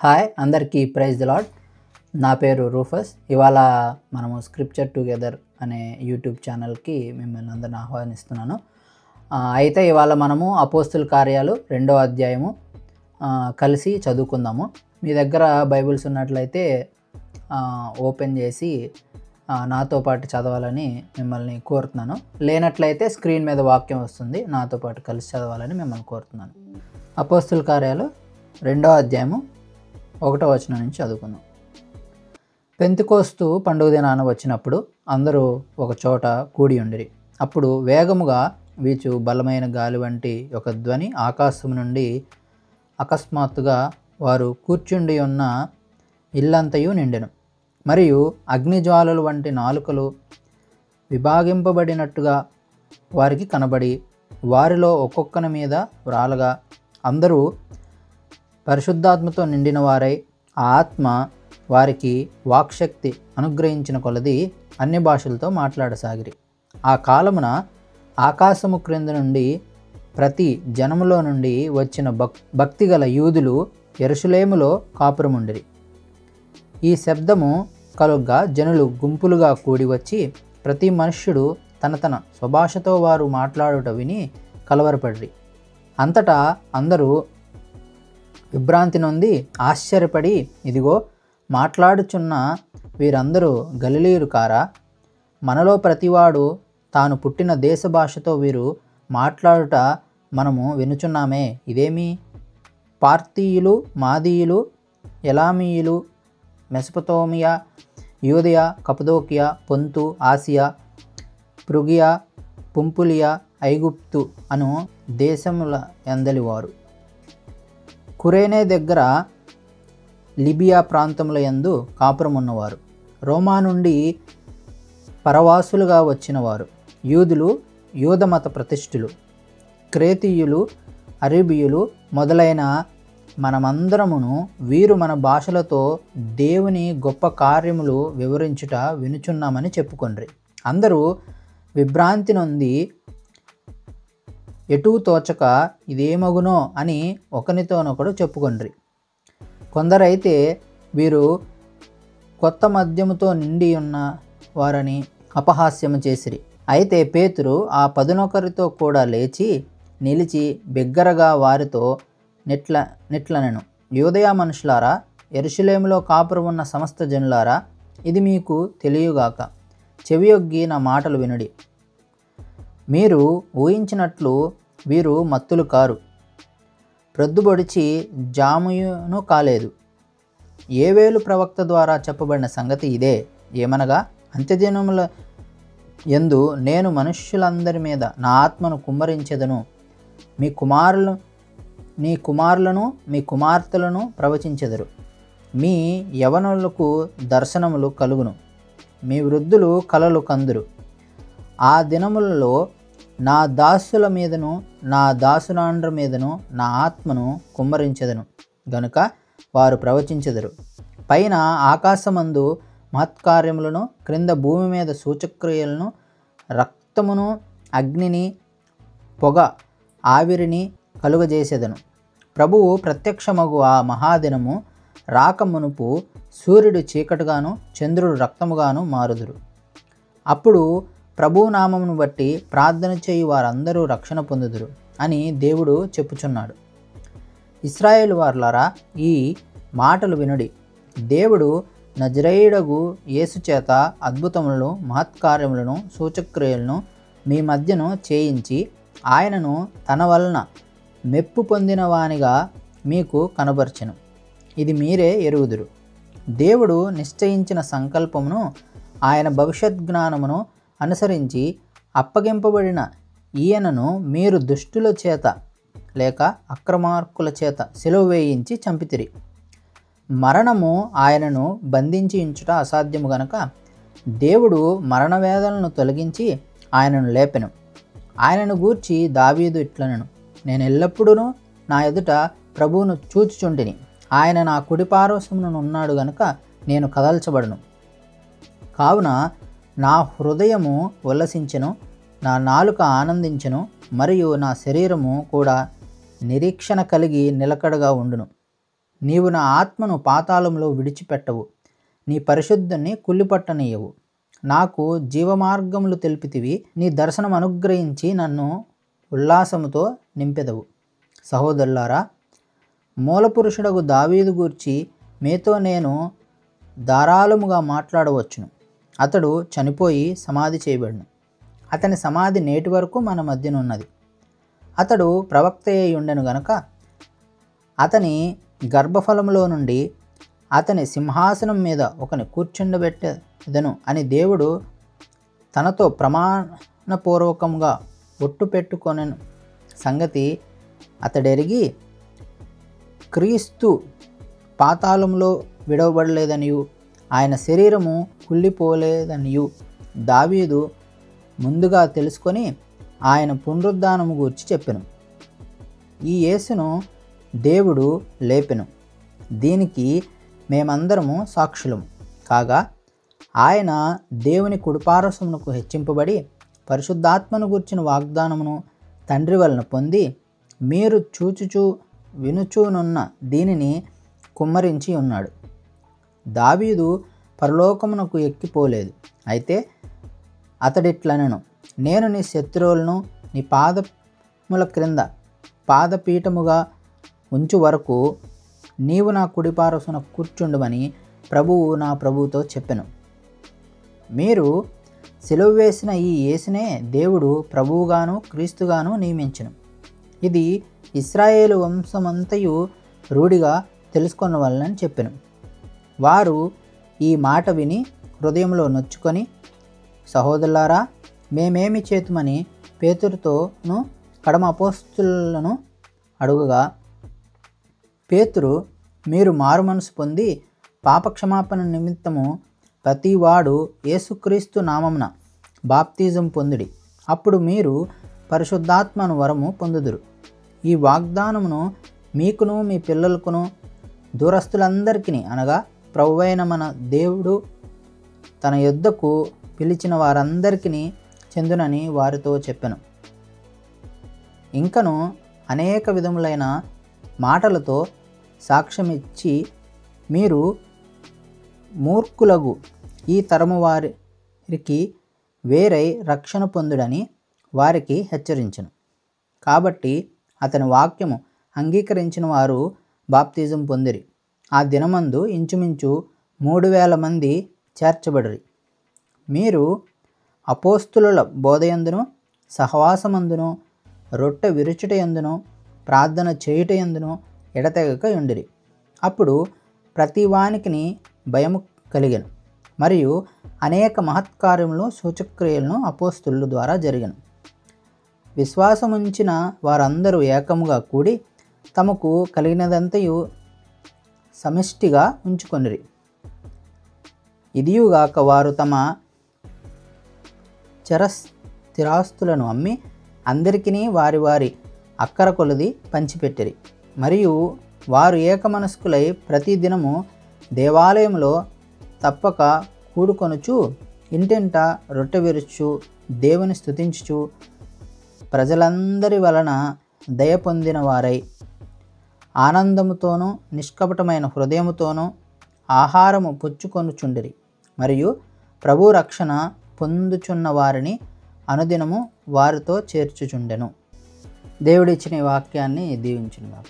Hi అందరికీ praise the lord. నా పేరు రూఫస్. ఇవాళ మనము స్క్రిప్చర్ టుగెదర్ అనే యూట్యూబ్ ఛానల్కి మిమ్మల్ని అందరిని ఆహ్వానిస్తున్నాను. అయితే ఇవాళ మనము అపోస్తుల కార్యాలు 2వ అధ్యాయము కలిసి చదువుకుందాము. మీ దగ్గర బైబిల్స్ ఉన్నట్లయితే ఓపెన్ చేసి నాతో పాటు చదవాలని మిమ్మల్ని కోరుతున్నాను. లేనట్లయితే స్క్రీన్ మీద వాక్యం వస్తుంది, నాతో పాటు కలిసి చదవాలని మిమ్మల్ని కోరుతున్నాను. అపోస్తుల కార్యాలు 2వ అధ్యాయము 1వ వచనం నుంచి చదువుకుందాం. పెంతెకోస్తు పండుగ దినాన వచ్చినప్పుడు అందరూ ఒక చోట కూడి ఉండిరి. అప్పుడు వేగముగా వీచు బలమైన గాలి వంటి ఒక ధ్వని ఆకాశం నుండి అకస్మాత్తుగా వారు కూర్చుండి ఉన్న ఇల్లంతయు నిండెను. మరియు అగ్నిజ్వాలలు వంటి నాలుకలు విభాగింపబడినట్టుగా వారికి కనబడి వారిలో ఒక్కొక్కని మీద వ్రాలగా అందరూ పరిశుద్ధాత్మతో నిండిన వారై ఆ ఆత్మ వారికి వాక్శక్తి అనుగ్రహించిన కొలది అన్ని భాషలతో మాట్లాడసాగిరి. ఆ కాలమున ఆకాశము క్రింద నుండి ప్రతి జనములో నుండి వచ్చిన భక్తిగల యూదులు యెరూషలేములో కాపురముండిరి. ఈ శబ్దము కలుగ్గా జనులు గుంపులుగా కూడి వచ్చి ప్రతి మనుష్యుడు తన తన స్వభాషతో వారు మాట్లాడుట విని కలవరపడిరి. అంతటా అందరూ విభ్రాంతి నొంది ఆశ్చర్యపడి, ఇదిగో మాట్లాడుచున్న వీరందరూ గలిలీయులు కారా? మనలో ప్రతివాడు తాను పుట్టిన దేశ భాషతో వీరు మాట్లాడుట మనము వినుచున్నామే. ఇదేమి? పార్తీయులు, మాదీయులు, ఎలామీయులు, మెసొపొతేమియా, యూదయ, కపదోకియా, పొంతు, ఆసియా, ఫ్రుగియా, పుంపులియా, ఐగుప్తు అను దేశముల యందలివారు, కురేనే దగ్గర లిబియా ప్రాంతముల యందు కాపురమున్నవారు, రోమా నుండి పరవాసులుగా వచ్చినవారు, యూదులు, యూదమత ప్రతిష్ఠులు, క్రేతీయులు, అరేబియులు మొదలైన మనమందరమును వీరు మన భాషలతో దేవుని గొప్ప కార్యములు వివరించుట వినుచున్నామని చెప్పుకొండ్రి. అందరూ విభ్రాంతి నొంది ఎటూ తోచక ఇదేమగునో అని ఒకనితోనొకడు చెప్పుకొండ్రి. కొందరైతే వీరు కొత్త మద్యముతో నిండి ఉన్న వారని అపహాస్యము చేసిరి. అయితే పేతురు ఆ 11 కూడా లేచి నిలిచి బిగ్గరగా వారితో నిట్లనెను, యూదయ మనుషులారా, యెరూషలేములో కాపురమున్న సమస్త జనులారా, ఇది మీకు తెలియగాక చెవియొగ్గి నా మాటలు వినుడి. మీరు ఊహించినట్లు వీరు మత్తులు కారు, ప్రొద్దుబొడిచి జామును కాలేదు. యేవేలు ప్రవక్త ద్వారా చెప్పబడిన సంగతి ఇదే, ఏమనగా అంత్యదినముల యందు నేను మనుష్యులందరి మీద నా ఆత్మను కుమ్మరించెదను. మీ కుమారులను మీ కుమార్తెలను ప్రవచించెదరు. మీ యవనులకు దర్శనములు కలుగును, మీ వృద్ధులు కలలు కందురు. ఆ దినములలో నా దాసుల మీదను నా దాసురాండ్ర మీదను నా ఆత్మను కుమ్మరించెదను గనుక వారు ప్రవచించెదరు. పైన ఆకాశమందు మహత్కార్యములను, క్రింద భూమి మీద సూచక్రియలను, రక్తమును, అగ్నిని, పొగ, ఆవిరిని కలుగజేసేదను. ప్రభువు ప్రత్యక్షమగు ఆ మహాదినము రాకమునుపు సూర్యుడు చీకటిగాను చంద్రుడు రక్తముగాను మారుదురు. అప్పుడు ప్రభువు నామమును బట్టి ప్రార్థన చేయు వారందరూ రక్షణ పొందుదురు అని దేవుడు చెప్పుచున్నాడు. ఇశ్రాయేలు వారులారా, ఈ మాటలు వినుడి. దేవుడు నజరేయుడగు యేసు చేత అద్భుతములను, మహత్కార్యములను, సూచక్రియలను మీ మధ్యను చేయించి ఆయనను తన వలన మెప్పు పొందిన వానిగా మీకు కనబర్చెను. ఇది మీరే ఎరుగుదురు. దేవుడు నిశ్చయించిన సంకల్పమును, ఆయన భవిష్యత్ జ్ఞానమును అనుసరించి అప్పగింపబడిన ఈయనను మీరు దుష్టుల చేత లేక అక్రమార్కుల చేత సిలువ వేయించి చంపితిరి. మరణము ఆయనను బంధించి ఉంచుట అసాధ్యము గనక దేవుడు మరణవేదనను తొలగించి ఆయనను లేపెను. ఆయనను గూర్చి దావీదు ఇట్లనెను, నేను ఎల్లప్పుడూ నా ఎదుట ప్రభువును చూచుచుంటిని. ఆయన నా కుడిపార్శ్వమున ఉన్నాడు గనుక నేను కదల్చబడను. కావున నా హృదయము ఉల్లసించెను, నా నాలుక ఆనందించెను, మరియు నా శరీరము కూడా నిరీక్షణ కలిగి నిలకడగా ఉండును. నీవు నా ఆత్మను పాతాళంలో విడిచిపెట్టవు, నీ పరిశుద్ధుని కుళ్ళిపట్టనీయవు. నాకు జీవమార్గములు తెలిపితివి, నీ దర్శనం అనుగ్రహించి నన్ను ఉల్లాసముతో నింపెదవు. సహోదరులారా, మూలపురుషుడగు దావీదు గూర్చి మీతో నేను ధారాళముగా మాట్లాడవచ్చును. అతడు చనిపోయి సమాధి చేయబడిను. అతని సమాధి నేటి వరకు మన మధ్యనున్నది. అతడు ప్రవక్త అయి ఉండెను గనుక అతని గర్భఫలములో నుండి అతని సింహాసనం మీద ఒకని కూర్చుండబెట్టెదను అని దేవుడు తనతో ప్రమాణపూర్వకంగా ఒట్టు పెట్టుకొనే సంగతి అతడెరిగి క్రీస్తు పాతాళంలో విడవబడలేదనియు ఆయన శరీరము కుళ్ళిపోలేదనియు దావీదు ముందుగా తెలుసుకొని ఆయన పునరుద్ధానము గూర్చి చెప్పెను. ఈ యేసును దేవుడు లేపెను. దీనికి మేమందరము సాక్షులము. కాగా ఆయన దేవుని కుడిపార్శ్వమునకు హెచ్చింపబడి పరిశుద్ధాత్మను గూర్చిన వాగ్దానమును తండ్రి వలన పొంది మీరు చూచుచూ వినుచూనున్న దీనిని కుమ్మరించి ఉన్నాడు. దావీదు పరలోకమునకు ఎక్కిపోలేదు. అయితే అతడిట్లనెను, నేను నీ శత్రువులను నీ పాదముల క్రింద పాదపీఠముగా ఉంచు వరకు నీవు నా కుడిపార్శ్వన కూర్చుండుమని ప్రభువు నా ప్రభువుతో చెప్పెను. మీరు సిలువ వేసిన ఈ యేసునే దేవుడు ప్రభువుగాను క్రీస్తుగాను నియమించెను. ఇది ఇశ్రాయేలు వంశమంతయు రూఢిగా తెలుసుకొనవలనని చెప్పెను. వారు ఈ మాట విని హృదయంలో నొచ్చుకొని, సహోదరులారా, మేమేమి చేతుమని పేతురుతోనూ కడమ అపోస్తులను అడుగగా, పేతురు, మీరు మారుమనసు పొంది పాపక్షమాపణ నిమిత్తము ప్రతివాడు యేసుక్రీస్తు నామమున బాప్తిజం పొందుడి, అప్పుడు మీరు పరిశుద్ధాత్మను వరము పొందుదురు. ఈ వాగ్దానమును మీకును మీ పిల్లలకును దూరస్తులందరికీ అనగా ప్రభువైన మన దేవుడు తన యొద్దకు పిలిచిన వారందరికీ చెందునని వారితో చెప్పెను. ఇంకను అనేక విధములైన మాటలతో సాక్ష్యమిచ్చి మీరు మూర్ఖులగు ఈ తరము వారికి వేరై రక్షణ పొందుడని వారికి హెచ్చరించెను. కాబట్టి అతని వాక్యము అంగీకరించిన వారు బాప్తిజం పొందిరి. ఆ దినమందు ఇంచుమించు 3000 మంది చేర్చబడిరి. మీరు అపోస్తులుల బోధయందును సహవాసమందును రొట్టె విరుచుటయందును ప్రార్థన చేయుటయందును ఎడతెగక ఉండిరి. అప్పుడు ప్రతి వానికిని భయము కలిగెను. మరియు అనేక మహత్కార్యములు సూచక్రియలను అపోస్తుల ద్వారా జరిగెను. విశ్వాసముంచిన వారందరూ ఏకముగా కూడి తమకు కలిగినదంతయు సమిష్టిగా ఉంచుకొనిరి. ఇదియుగాక వారు తమ స్థిరాస్తులను అమ్మి అందరికీ వారి వారి అక్కర కొలది పంచిపెట్టిరి. మరియు వారు ఏకమనస్కులై ప్రతిదినము దేవాలయంలో తప్పక కూడుకొనుచు ఇంటింట రొట్టె విరుచు దేవుని స్తుతించుచు ప్రజలందరి వలన దయ పొందిన వారై ఆనందముతోనూ నిష్కపటమైన హృదయముతోనూ ఆహారము పుచ్చుకొనుచుండిరి. మరియు ప్రభు రక్షణ పొందుచున్న వారిని అనుదినము వారితో చేర్చుచుండెను. దేవుడిచ్చిన ఈ వాక్యాన్ని దీవించును గాక.